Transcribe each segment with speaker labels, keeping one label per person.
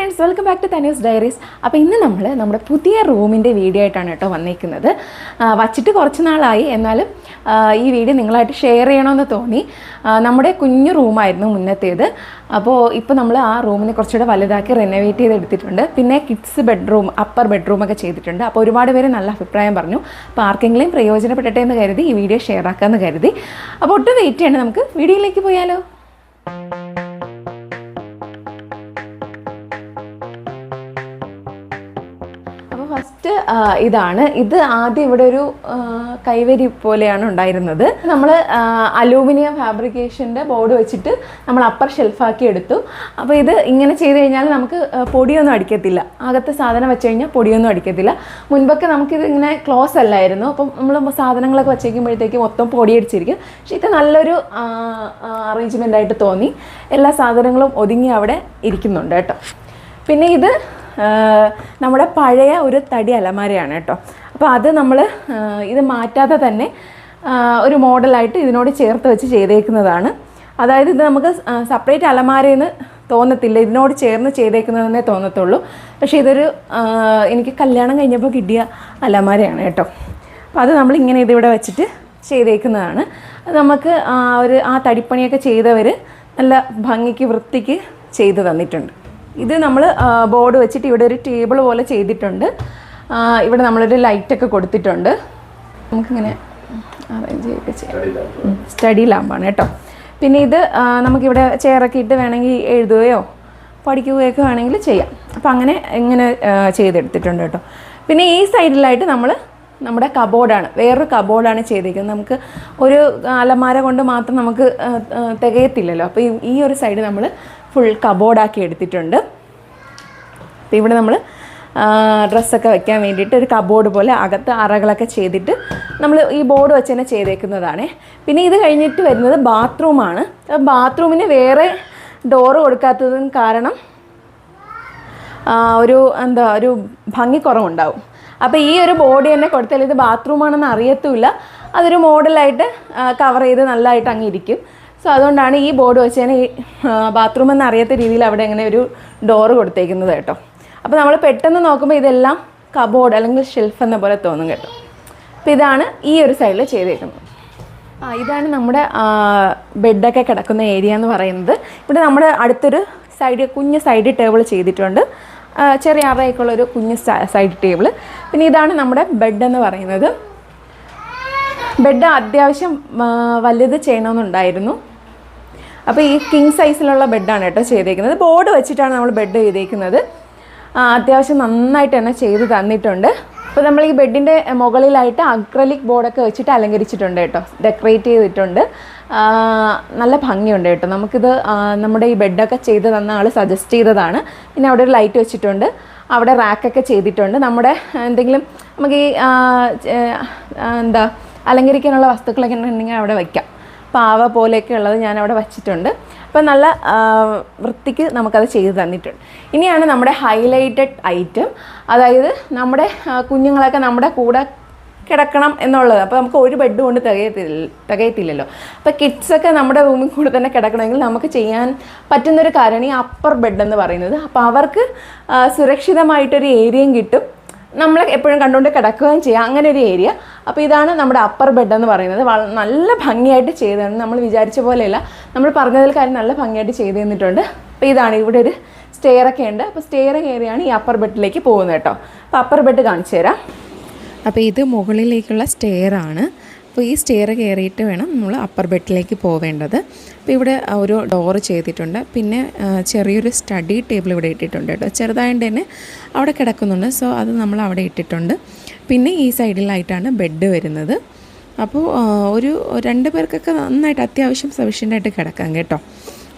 Speaker 1: Friends, welcome back to Tanu's diaries. അപ്പോൾ ഇന്ന് നമ്മൾ നമ്മുടെ പുതിയ റൂമിൻ്റെ വീഡിയോ ആയിട്ടാണ് കേട്ടോ വന്നിരിക്കുന്നത്. വച്ചിട്ട് കുറച്ച് നാളായി, എന്നാലും ഈ വീഡിയോ നിങ്ങളായിട്ട് ഷെയർ ചെയ്യണമെന്ന് തോന്നി. നമ്മുടെ കുഞ്ഞു റൂമായിരുന്നു മുന്നത്തേത്. അപ്പോൾ ഇപ്പോൾ നമ്മൾ ആ റൂമിനെ കുറച്ചുകൂടെ വലുതാക്കി റിനോവേറ്റ് ചെയ്തെടുത്തിട്ടുണ്ട്. പിന്നെ കിഡ്സ് ബെഡ്റൂം, അപ്പർ ബെഡ്റൂമൊക്കെ ചെയ്തിട്ടുണ്ട്. അപ്പോൾ ഒരുപാട് പേര് നല്ല അഭിപ്രായം പറഞ്ഞു. അപ്പോൾ ആർക്കെങ്കിലും പ്രയോജനപ്പെടട്ടെ എന്ന് കരുതി ഈ വീഡിയോ ഷെയർ ആക്കാമെന്ന് കരുതി. അപ്പോൾ ഒട്ടും വെയിറ്റ് ചെയ്യണ്ട, നമുക്ക് വീഡിയോയിലേക്ക് പോയാലോ. ഫസ്റ്റ് ഇതാണ്. ഇത് ആദ്യം ഇവിടെ ഒരു കൈവരി പോലെയാണ് ഉണ്ടായിരുന്നത്. നമ്മൾ അലൂമിനിയം ഫാബ്രിക്കേഷൻ്റെ ബോർഡ് വെച്ചിട്ട് നമ്മൾ അപ്പർ ഷെൽഫാക്കി എടുത്തു. അപ്പോൾ ഇത് ഇങ്ങനെ ചെയ്ത് കഴിഞ്ഞാൽ നമുക്ക് പൊടിയൊന്നും അടിക്കത്തില്ല. അകത്ത് സാധനം വെച്ച് കഴിഞ്ഞാൽ പൊടിയൊന്നും അടിക്കത്തില്ല. മുൻപൊക്കെ നമുക്കിത് ഇങ്ങനെ ക്ലോസ് അല്ലായിരുന്നു. അപ്പം നമ്മൾ സാധനങ്ങളൊക്കെ വച്ചേക്കുമ്പോഴത്തേക്ക് മൊത്തം പൊടിയടിച്ചിരിക്കും. പക്ഷേ ഇത് നല്ലൊരു അറേഞ്ച്മെൻ്റ് ആയിട്ട് തോന്നി. എല്ലാ സാധനങ്ങളും ഒതുങ്ങി അവിടെ ഇരിക്കുന്നുണ്ട് കേട്ടോ. പിന്നെ ഇത് നമ്മുടെ പഴയ ഒരു തടി അലമാരയാണ് കേട്ടോ. അപ്പോൾ അത് നമ്മൾ ഇത് മാറ്റാതെ തന്നെ ഒരു മോഡലായിട്ട് ഇതിനോട് ചേർത്ത് വെച്ച് ചെയ്തേക്കുന്നതാണ്. അതായത് ഇത് നമുക്ക് സെപ്പറേറ്റ് അലമാരയെന്ന് തോന്നത്തില്ല, ഇതിനോട് ചേർന്ന് ചെയ്തേക്കുന്നതെന്നേ തോന്നത്തുള്ളൂ. പക്ഷേ ഇതൊരു എനിക്ക് കല്യാണം കഴിഞ്ഞപ്പോൾ കിട്ടിയ അലമാരയാണ് കേട്ടോ. അപ്പോൾ അത് നമ്മളിങ്ങനെ ഇതിവിടെ വെച്ചിട്ട് ചെയ്തേക്കുന്നതാണ്. നമുക്ക് ആ തടിപ്പണിയൊക്കെ ചെയ്തവർ നല്ല ഭംഗിക്ക് വൃത്തിക്ക് ചെയ്ത് തന്നിട്ടുണ്ട്. ഇത് നമ്മൾ ബോർഡ് വെച്ചിട്ട് ഇവിടെ ഒരു ടേബിൾ പോലെ ചെയ്തിട്ടുണ്ട്. ഇവിടെ നമ്മളൊരു ലൈറ്റൊക്കെ കൊടുത്തിട്ടുണ്ട്. നമുക്കിങ്ങനെ അറേഞ്ച് ചെയ്തൊക്കെ ചെയ്യാം. സ്റ്റഡി ലാമ്പാണ് കേട്ടോ. പിന്നെ ഇത് നമുക്കിവിടെ ചെയറൊക്കെ ഇട്ട് വേണമെങ്കിൽ എഴുതുകയോ പഠിക്കുകയൊക്കെ വേണമെങ്കിൽ ചെയ്യാം. അപ്പോൾ അങ്ങനെ ഇങ്ങനെ ചെയ്തെടുത്തിട്ടുണ്ട് കേട്ടോ. പിന്നെ ഈ സൈഡിലായിട്ട് നമ്മുടെ കബോർഡാണ്, വേറൊരു കബോർഡാണ് ചെയ്തിരിക്കുന്നത്. നമുക്ക് ഒരു അലമാര കൊണ്ട് മാത്രം നമുക്ക് തികയത്തില്ലല്ലോ. അപ്പോൾ ഈ ഒരു സൈഡ് നമ്മൾ ഫുൾ കബോർഡാക്കി എടുത്തിട്ടുണ്ട്. അപ്പോൾ ഇവിടെ നമ്മൾ ഡ്രസ്സൊക്കെ വയ്ക്കാൻ വേണ്ടിയിട്ട് ഒരു കബോർഡ് പോലെ അകത്ത് അറകളൊക്കെ ചെയ്തിട്ട് നമ്മൾ ഈ ബോർഡ് വെച്ച് തന്നെ ചെയ്തേക്കുന്നതാണ്. പിന്നെ ഇത് കഴിഞ്ഞിട്ട് വരുന്നത് ബാത്റൂമാണ്. ബാത്റൂമിന് വേറെ ഡോറ് കൊടുക്കാത്തതിന് കാരണം ഒരു ഭംഗിക്കുറവുണ്ടാവും. അപ്പോൾ ഈ ഒരു ബോർഡ് തന്നെ കൊടുത്താൽ ഇത് ബാത്റൂമാണെന്ന് അറിയത്തുമില്ല. അതൊരു മോഡലായിട്ട് കവർ ചെയ്ത് നല്ലതായിട്ട് അങ്ങ് ഇരിക്കും. സോ അതുകൊണ്ടാണ് ഈ ബോർഡ് വെച്ച് തന്നെ ഈ ബാത്റൂം എന്ന് അറിയാത്ത രീതിയിൽ അവിടെ ഇങ്ങനെ ഒരു ഡോറ് കൊടുത്തേക്കുന്നത് കേട്ടോ. അപ്പോൾ നമ്മൾ പെട്ടെന്ന് നോക്കുമ്പോൾ ഇതെല്ലാം കബോർഡ് അല്ലെങ്കിൽ ഷെൽഫ് എന്ന പോലെ തോന്നും കേട്ടോ. അപ്പോൾ ഇതാണ് ഈ ഒരു സൈഡിൽ ചെയ്തേക്കുന്നത്. ഇതാണ് നമ്മുടെ ബെഡൊക്കെ കിടക്കുന്ന ഏരിയ എന്ന് പറയുന്നത്. ഇവിടെ നമ്മുടെ അടുത്തൊരു കുഞ്ഞ് സൈഡ് ടേബിൾ ചെയ്തിട്ടുണ്ട്. ചെറിയ അറയൊക്കെയുള്ളൊരു കുഞ്ഞ് സൈഡ് ടേബിൾ. പിന്നെ ഇതാണ് നമ്മുടെ ബെഡ് എന്ന് പറയുന്നത്. ബെഡ് അത്യാവശ്യം വലുത് ചെയ്യണമെന്നുണ്ടായിരുന്നു. അപ്പോൾ ഈ കിങ് സൈസിലുള്ള ബെഡാണ് കേട്ടോ ചെയ്തേക്കുന്നത്. ബോർഡ് വെച്ചിട്ടാണ് നമ്മൾ ബെഡ് ചെയ്തേക്കുന്നത്. അത്യാവശ്യം നന്നായിട്ട് തന്നെ ചെയ്ത് തന്നിട്ടുണ്ട്. അപ്പോൾ നമ്മൾ ഈ ബെഡിൻ്റെ മുകളിലായിട്ട് അക്രലിക് ബോർഡൊക്കെ വെച്ചിട്ട് അലങ്കരിച്ചിട്ടുണ്ട് കേട്ടോ, ഡെക്കറേറ്റ് ചെയ്തിട്ടുണ്ട്. നല്ല ഭംഗിയുണ്ട് കേട്ടോ. നമുക്കിത് നമ്മുടെ ഈ ബെഡൊക്കെ ചെയ്ത് തന്ന ആൾ സജസ്റ്റ് ചെയ്തതാണ്. പിന്നെ അവിടെ ഒരു ലൈറ്റ് വെച്ചിട്ടുണ്ട്, അവിടെ റാക്കൊക്കെ ചെയ്തിട്ടുണ്ട്. നമ്മുടെ എന്തെങ്കിലും നമുക്ക് ഈ അലങ്കരിക്കാനുള്ള വസ്തുക്കളൊക്കെ ഉണ്ടെങ്കിൽ അവിടെ വയ്ക്കാം. പാവ പോലെയൊക്കെ ഉള്ളത് ഞാൻ അവിടെ വച്ചിട്ടുണ്ട്. അപ്പം നല്ല വൃത്തിക്ക് നമുക്കത് ചെയ്ത് തന്നിട്ടുണ്ട്. ഇനിയാണ് നമ്മുടെ ഹൈലൈറ്റഡ് ഐറ്റം. അതായത് നമ്മുടെ കുഞ്ഞുങ്ങളൊക്കെ നമ്മുടെ കൂടെ കിടക്കണം എന്നുള്ളത്. അപ്പോൾ നമുക്ക് ഒരു ബെഡ് കൊണ്ട് തികയത്തില്ലല്ലോ. അപ്പോൾ കിഡ്സൊക്കെ നമ്മുടെ റൂമിൽ കൂടെ തന്നെ കിടക്കണമെങ്കിൽ നമുക്ക് ചെയ്യാൻ പറ്റുന്നൊരു കാര്യമാണ് ഈ അപ്പർ ബെഡ് എന്ന് പറയുന്നത്. അപ്പോൾ അവർക്ക് സുരക്ഷിതമായിട്ടൊരു ഏരിയയും കിട്ടും, നമ്മൾ എപ്പോഴും കണ്ടുകൊണ്ട് കിടക്കുകയും ചെയ്യാം, അങ്ങനെ ഒരു ഏരിയ. അപ്പോൾ ഇതാണ് നമ്മുടെ അപ്പർ ബെഡ് എന്ന് പറയുന്നത്. നല്ല ഭംഗിയായിട്ട് ചെയ്തതാണ്. നമ്മൾ വിചാരിച്ച പോലെയല്ല, നമ്മൾ പറഞ്ഞതിൽ കാര്യം നല്ല ഭംഗിയായിട്ട് ചെയ്ത് തന്നിട്ടുണ്ട്. അപ്പോൾ ഇതാണ്, ഇവിടെ ഒരു സ്റ്റെയറൊക്കെ ഉണ്ട്. അപ്പോൾ സ്റ്റെയർ കയറിയാണ് ഈ അപ്പർ ബെഡിലേക്ക് പോകുന്നത് കേട്ടോ. അപ്പോൾ അപ്പർ ബെഡ് കാണിച്ചു തരാം. അപ്പോൾ ഇത് മുകളിലേക്കുള്ള സ്റ്റെയറാണ്. അപ്പോൾ ഈ സ്റ്റെയർ കയറിയിട്ട് വേണം നമ്മൾ അപ്പർ ബെഡിലേക്ക് പോവേണ്ടത്. അപ്പോൾ ഇവിടെ ഒരു ഡോറ് ചെയ്തിട്ടുണ്ട്. പിന്നെ ചെറിയൊരു സ്റ്റഡി ടേബിൾ ഇവിടെ ഇട്ടിട്ടുണ്ട് കേട്ടോ. ചെറുതായിട്ട് തന്നെ അവിടെ കിടക്കുന്നുണ്ട്. സോ അത് നമ്മൾ അവിടെ ഇട്ടിട്ടുണ്ട്. പിന്നെ ഈ സൈഡിലായിട്ടാണ് ബെഡ് വരുന്നത്. അപ്പോൾ ഒരു 2 പേർക്കൊക്കെ നന്നായിട്ട് അത്യാവശ്യം സഫീഷ്യൻ്റായിട്ട് കിടക്കാം കേട്ടോ.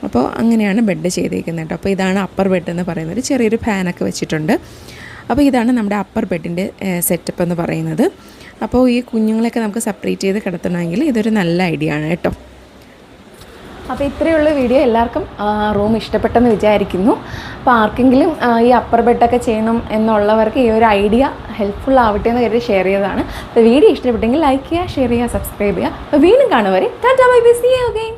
Speaker 1: അപ്പോൾ അങ്ങനെയാണ് ബെഡ് ചെയ്തേക്കുന്നത് കേട്ടോ. അപ്പോൾ ഇതാണ് അപ്പർ ബെഡ് എന്ന് പറയുന്നത്. ചെറിയൊരു ഫാനൊക്കെ വെച്ചിട്ടുണ്ട്. അപ്പോൾ ഇതാണ് നമ്മുടെ അപ്പർ ബെഡിൻ്റെ സെറ്റപ്പ് എന്ന് പറയുന്നത്. അപ്പോൾ ഈ കുഞ്ഞുങ്ങളെയൊക്കെ നമുക്ക് സെപ്പറേറ്റ് ചെയ്ത് കിടത്തണമെങ്കിൽ ഇതൊരു നല്ല ഐഡിയ ആണ് കേട്ടോ. അപ്പോൾ ഇത്രയുള്ള വീഡിയോ. എല്ലാവർക്കും റൂം ഇഷ്ടപ്പെട്ടെന്ന് വിചാരിക്കുന്നു. അപ്പോൾ ആർക്കെങ്കിലും ഈ അപ്പർ ബെഡൊക്കെ ചെയ്യണം എന്നുള്ളവർക്ക് ഈ ഒരു ഐഡിയ ഹെൽപ്ഫുൾ ആവട്ടെ എന്ന് കരുതി ഷെയർ ചെയ്തതാണ്. അപ്പോൾ വീഡിയോ ഇഷ്ടപ്പെട്ടെങ്കിൽ ലൈക്ക് ചെയ്യുക, ഷെയർ ചെയ്യുക, സബ്സ്ക്രൈബ് ചെയ്യുക. അപ്പോൾ വീണ്ടും കാണുവരെ tata bye bye, see you again.